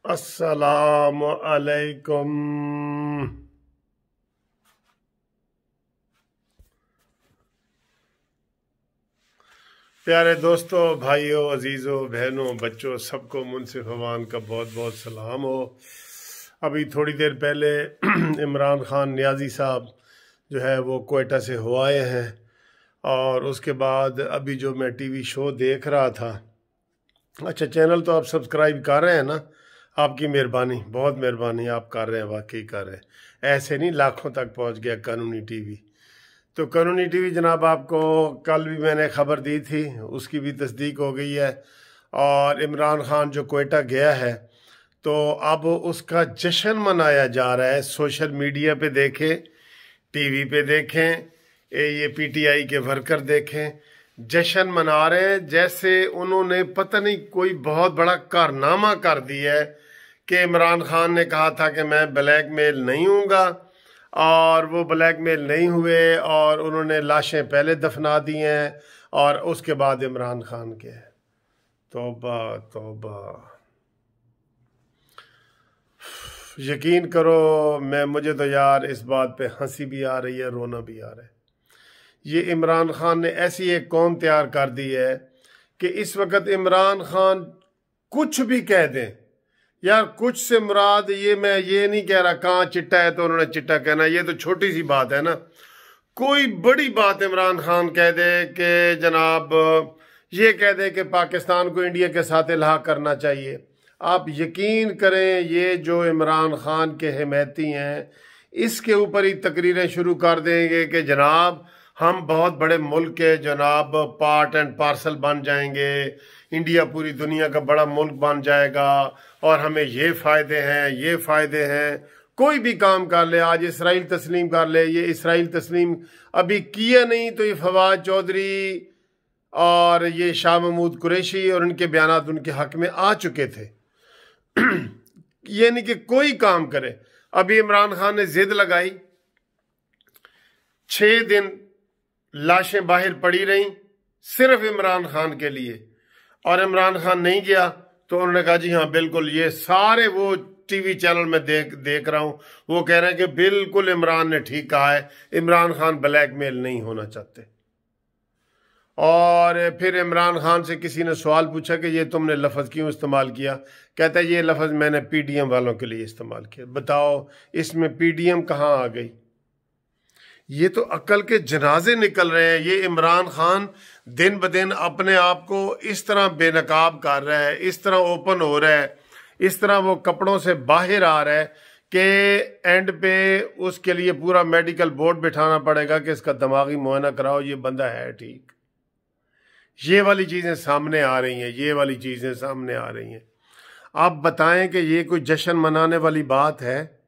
अस्सलामु अलैकुम। प्यारे दोस्तों, भाइयों, अजीज़ों, बहनों, बच्चों, सबको मुनसिफ अवान का बहुत बहुत सलाम हो। अभी थोड़ी देर पहले इमरान खान नियाज़ी साहब जो है वो कोयटा से हो आए हैं, और उसके बाद अभी जो मैं टीवी शो देख रहा था। अच्छा, चैनल तो आप सब्सक्राइब कर रहे हैं ना? आपकी मेहरबानी, बहुत मेहरबानी, आप कर रहे हैं, वाकई कर रहे हैं। ऐसे नहीं, लाखों तक पहुंच गया कानूनी टीवी। तो कानूनी टीवी जनाब, आपको कल भी मैंने खबर दी थी, उसकी भी तस्दीक हो गई है। और इमरान खान जो कोयटा गया है, तो अब उसका जश्न मनाया जा रहा है। सोशल मीडिया पे देखें, टीवी पे देखें, ये पीटीआई के वर्कर देखें, जश्न मना रहे हैं जैसे उन्होंने पता नहीं कोई बहुत बड़ा कारनामा कर दिया है। कि इमरान खान ने कहा था कि मैं ब्लैकमेल नहीं हूँगा, और वो ब्लैकमेल नहीं हुए, और उन्होंने लाशें पहले दफना दी हैं, और उसके बाद इमरान खान के। तौबा तौबा। यकीन करो, मुझे तो यार इस बात पे हंसी भी आ रही है, रोना भी आ रहा है। ये इमरान खान ने ऐसी एक कौम तैयार कर दी है कि इस वक्त इमरान खान कुछ भी कह दें, यार कुछ से मुराद ये, मैं ये नहीं कह रहा कहाँ चिट्टा है तो उन्होंने चिट्टा कहना, ये तो छोटी सी बात है ना। कोई बड़ी बात इमरान खान कह दे कि जनाब ये कह दे कि पाकिस्तान को इंडिया के साथ इलाहा करना चाहिए, आप यकीन करें ये जो इमरान खान के हिमैती हैं इसके ऊपर ही तकरीरें शुरू कर देंगे कि जनाब हम बहुत बड़े मुल्क के जनाब पार्ट एंड पार्सल बन जाएंगे, इंडिया पूरी दुनिया का बड़ा मुल्क बन जाएगा, और हमें ये फ़ायदे हैं, ये फ़ायदे हैं। कोई भी काम कर ले, आज इसराइल तस्लीम कर ले, ये इसराइल तस्लीम अभी किया नहीं तो ये फवाद चौधरी और ये शाह महमूद कुरैशी और उनके बयानात उनके हक में आ चुके थे। ये नहीं कि कोई काम करे। अभी इमरान खान ने जिद लगाई, 6 दिन लाशें बाहर पड़ी रहीं सिर्फ इमरान खान के लिए, और इमरान खान नहीं गया। तो उन्होंने कहा जी हाँ बिल्कुल, ये सारे वो टीवी चैनल में देख रहा हूं, वो कह रहे हैं कि बिल्कुल इमरान ने ठीक कहा है, इमरान खान ब्लैकमेल नहीं होना चाहते। और फिर इमरान खान से किसी ने सवाल पूछा कि ये तुमने लफ्ज़ क्यों इस्तेमाल किया? कहता है ये लफ्ज़ मैंने पीडीएम वालों के लिए इस्तेमाल किया। बताओ इसमें पीडीएम कहाँ आ गई? ये तो अक्ल के जनाजे निकल रहे हैं। ये इमरान खान दिन ब दिन अपने आप को इस तरह बेनकाब कर रहा है, इस तरह ओपन हो रहा है, इस तरह वो कपड़ों से बाहर आ रहा है कि एंड पे उसके लिए पूरा मेडिकल बोर्ड बिठाना पड़ेगा कि इसका दिमागी मुआयना कराओ, ये बंदा है ठीक। ये वाली चीज़ें सामने आ रही हैं, ये वाली चीज़ें सामने आ रही हैं। आप बताएं कि ये कोई जश्न मनाने वाली बात है?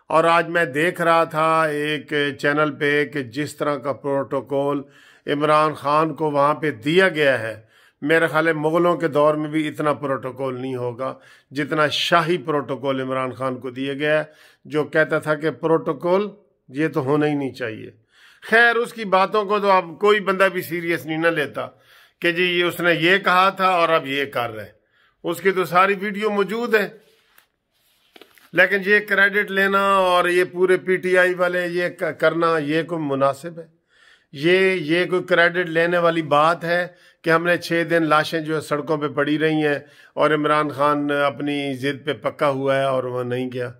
और आज मैं देख रहा था एक चैनल पे कि जिस तरह का प्रोटोकॉल इमरान खान को वहाँ पे दिया गया है, मेरे ख्याल है मुग़लों के दौर में भी इतना प्रोटोकॉल नहीं होगा जितना शाही प्रोटोकॉल इमरान खान को दिया गया है, जो कहता था कि प्रोटोकॉल ये तो होना ही नहीं चाहिए। खैर, उसकी बातों को तो अब कोई बंदा भी सीरियस नहीं ना लेता कि जी ये उसने ये कहा था और अब ये कर रहे हैं। उसकी तो सारी वीडियो मौजूद है, लेकिन ये क्रेडिट लेना और ये पूरे पीटीआई वाले ये करना, ये कोई मुनासिब है? ये कोई क्रेडिट लेने वाली बात है कि हमने 6 दिन लाशें जो सड़कों पे पड़ी रही हैं और इमरान खान अपनी जिद पे पक्का हुआ है और वह नहीं गया?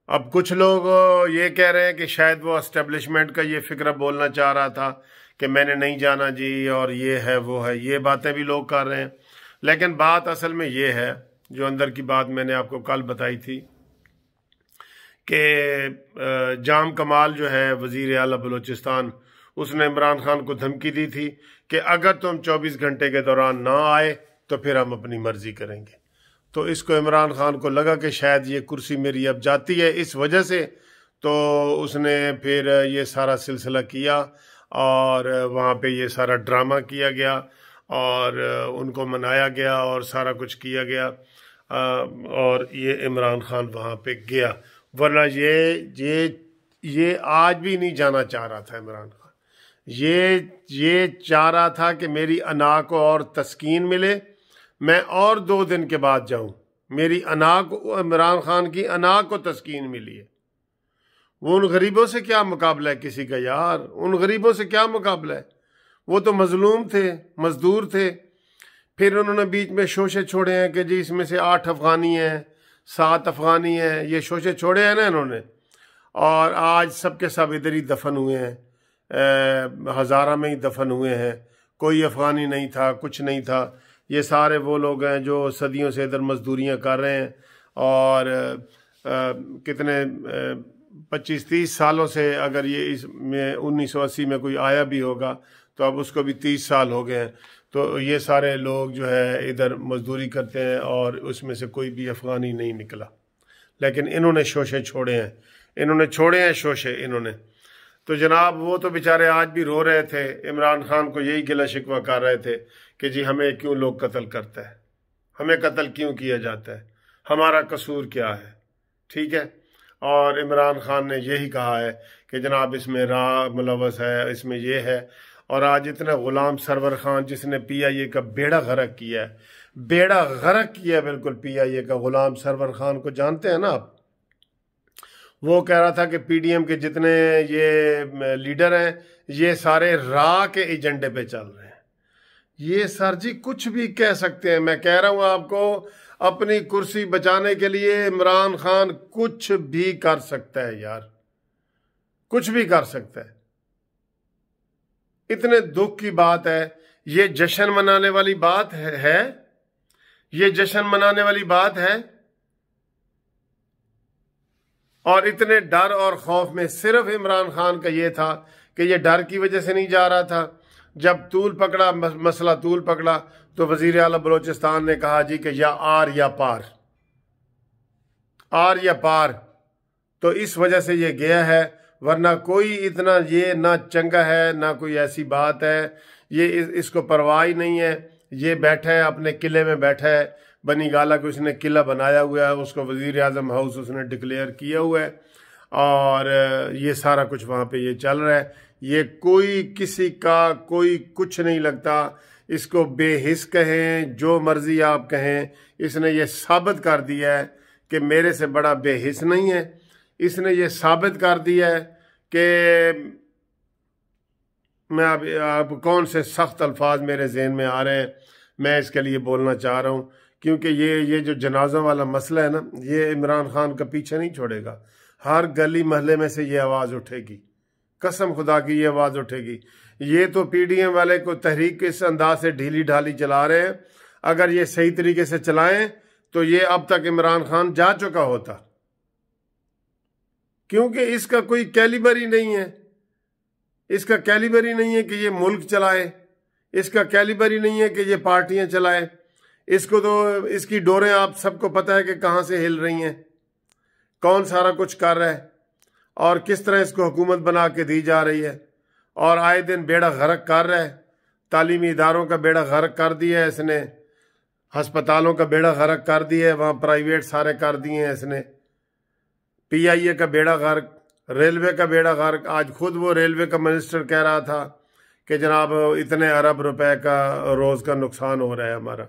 अब कुछ लोग ये कह रहे हैं कि शायद वो एस्टेब्लिशमेंट का ये फिक्र बोलना चाह रहा था कि मैंने नहीं जाना जी, और ये है वो है, ये बातें भी लोग कर रहे हैं। लेकिन बात असल में ये है, जो अंदर की बात मैंने आपको कल बताई थी कि जाम कमाल जो है वजीर आला बलूचिस्तान, उसने इमरान खान को धमकी दी थी कि अगर तुम 24 घंटे के दौरान ना आए तो फिर हम अपनी मर्जी करेंगे। तो इसको इमरान खान को लगा कि शायद ये कुर्सी मेरी अब जाती है, इस वजह से तो उसने फिर ये सारा सिलसिला किया और वहाँ पे ये सारा ड्रामा किया गया और उनको मनाया गया और सारा कुछ किया गया, और ये इमरान खान वहाँ पे गया। वरना ये आज भी नहीं जाना चाह रहा था इमरान खान। ये चाह रहा था कि मेरी अना को और तस्कीन मिले, मैं और 2 दिन के बाद जाऊं। मेरी अना को, इमरान खान की अना को तस्कीन मिली है। वो उन गरीबों से क्या मुकाबला है किसी का यार, उन गरीबों से क्या मुकाबला है? वो तो मजलूम थे, मजदूर थे। फिर उन्होंने बीच में शोशे छोड़े हैं कि जी इसमें से 8 अफगानी हैं, 7 अफगानी हैं, ये शोशे छोड़े हैं ना इन्होंने। और आज सबके सब इधर ही दफन हुए हैं, हज़ारा में ही दफन हुए हैं। कोई अफगानी नहीं था, कुछ नहीं था। ये सारे वो लोग हैं जो सदियों से इधर मजदूरियां कर रहे हैं और कितने 25-30 सालों से, अगर ये इसमें 1980 में कोई आया भी होगा तो अब उसको भी 30 साल हो गए हैं। तो ये सारे लोग जो है इधर मजदूरी करते हैं और उसमें से कोई भी अफगानी नहीं निकला। लेकिन इन्होंने शोशे छोड़े हैं, इन्होंने छोड़े हैं शोशे इन्होंने। तो जनाब वो तो बेचारे आज भी रो रहे थे, इमरान खान को यही गिला शिकवा कर रहे थे कि जी हमें क्यों लोग कत्ल करते हैं, हमें कत्ल क्यों किया जाता है, हमारा कसूर क्या है। ठीक है। और इमरान खान ने यही कहा है कि जनाब इसमें राग मुलवस है, इसमें ये है। और आज इतना गुलाम सरवर खान जिसने PIA का बेड़ा गर्क किया है, बेड़ा गर्क किया बिल्कुल PIA का, गुलाम सरवर खान को जानते हैं ना आप। वो कह रहा था कि PDM के जितने ये लीडर हैं ये सारे रा के एजेंडे पे चल रहे हैं। ये सर जी कुछ भी कह सकते हैं। मैं कह रहा हूं आपको, अपनी कुर्सी बचाने के लिए इमरान खान कुछ भी कर सकता है यार, कुछ भी कर सकता है। इतने दुख की बात है, ये जश्न मनाने वाली बात है, ये जश्न मनाने वाली बात है। और इतने डर और खौफ में सिर्फ इमरान खान का ये था कि ये डर की वजह से नहीं जा रहा था। जब तूल पकड़ा, मसला तूल पकड़ा, तो वजीर आला बलोचिस्तान ने कहा जी कि या आर या पार, आर या पार। तो इस वजह से ये गया है, वरना कोई इतना ये ना चंगा है ना कोई ऐसी बात है। ये इसको परवाह ही नहीं है। ये बैठा है अपने किले में, बैठा है बनी गाला को उसने किला बनाया हुआ है, उसको वजीर आजम हाउस उसने डिक्लेयर किया हुआ है और ये सारा कुछ वहाँ पे ये चल रहा है। ये कोई किसी का कोई कुछ नहीं लगता। इसको बेहिस कहें, जो मर्जी आप कहें, इसने ये साबित कर दिया है कि मेरे से बड़ा बेहिस नहीं है। इसने ये साबित कर दिया है कि मैं अब कौन से सख्त अल्फाज मेरे जहन में आ रहे हैं, मैं इसके लिए बोलना चाह रहा हूँ। क्योंकि ये जो जनाजा वाला मसला है ना, ये इमरान खान का पीछे नहीं छोड़ेगा। हर गली महल्ले में से ये आवाज़ उठेगी, कसम खुदा की ये आवाज़ उठेगी। ये तो PDM वाले को तहरीक इस अंदाज से ढीली ढाली चला रहे हैं। अगर ये सही तरीके से चलाएं तो ये अब तक इमरान खान जा चुका होता, क्योंकि इसका कोई कैलिबर ही नहीं है। इसका कैलिबर ही नहीं है कि ये मुल्क चलाए, इसका कैलिबर ही नहीं है कि ये पार्टियां चलाए। इसको तो इसकी डोरें आप सबको पता है कि कहाँ से हिल रही हैं, कौन सारा कुछ कर रहा है और किस तरह इसको हुकूमत बना के दी जा रही है। और आए दिन बेड़ा गर्क कर रहा है। तालीमी इदारों का बेड़ा गर्क कर दिया है इसने, हस्पतालों का बेड़ा गर्क कर दिया है, वहाँ प्राइवेट सारे कर दिए हैं इसने। PIA का बेड़ा गर्क, रेलवे का बेड़ा गर्क। आज खुद वो रेलवे का मिनिस्टर कह रहा था कि जनाब इतने अरब रुपए का रोज़ का नुकसान हो रहा है हमारा।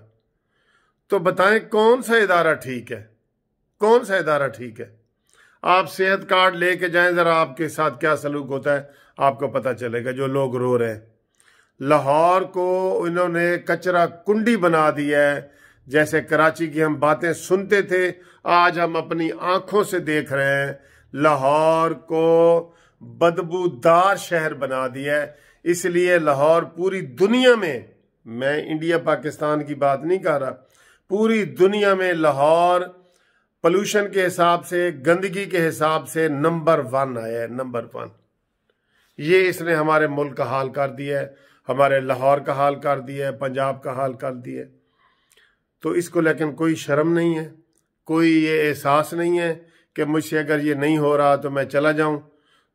तो बताएं कौन सा इदारा ठीक है, कौन सा इदारा ठीक है? आप सेहत कार्ड लेके जाएं, ज़रा आपके साथ क्या सलूक होता है आपको पता चलेगा। जो लोग रो रहे हैं, लाहौर को इन्होंने कचरा कुंडी बना दिया है। जैसे कराची की हम बातें सुनते थे, आज हम अपनी आंखों से देख रहे हैं। लाहौर को बदबूदार शहर बना दिया है। इसलिए लाहौर पूरी दुनिया में, मैं इंडिया पाकिस्तान की बात नहीं कर रहा, पूरी दुनिया में लाहौर पोल्यूशन के हिसाब से, गंदगी के हिसाब से नंबर 1 आया है, नंबर 1। ये इसने हमारे मुल्क का हाल कर दिया है, हमारे लाहौर का हाल कर दिया है, पंजाब का हाल कर दिया है। तो इसको लेकिन कोई शर्म नहीं है, कोई ये एहसास नहीं है कि मुझसे अगर ये नहीं हो रहा तो मैं चला जाऊं।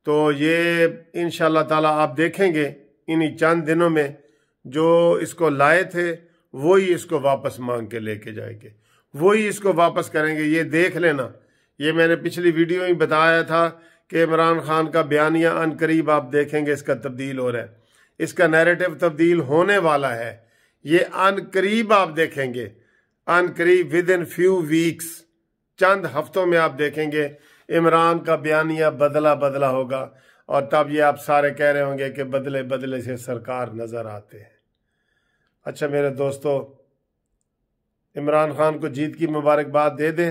तो ये इंशाल्लाह ताला आप देखेंगे इन्हीं चंद दिनों में जो इसको लाए थे वही इसको वापस मांग के लेके जाएंगे, वही इसको वापस करेंगे। ये देख लेना, ये मैंने पिछली वीडियो में बताया था कि इमरान खान का बयानिया अनकरीब आप देखेंगे इसका तब्दील हो रहा है, इसका नैरेटिव तब्दील होने वाला है। ये अनकरीब आप देखेंगे। अन करीब विद इन फ्यू वीक्स, चंद हफ्तों में आप देखेंगे इमरान का बयानिया बदला बदला होगा, और तब ये आप सारे कह रहे होंगे कि बदले बदले से सरकार नजर आते हैं। अच्छा मेरे दोस्तों, इमरान खान को जीत की मुबारकबाद दे दें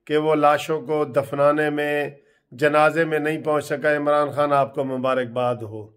कि वो लाशों को दफनाने में, जनाजे में नहीं पहुंच सका। इमरान खान, आपको मुबारकबाद हो।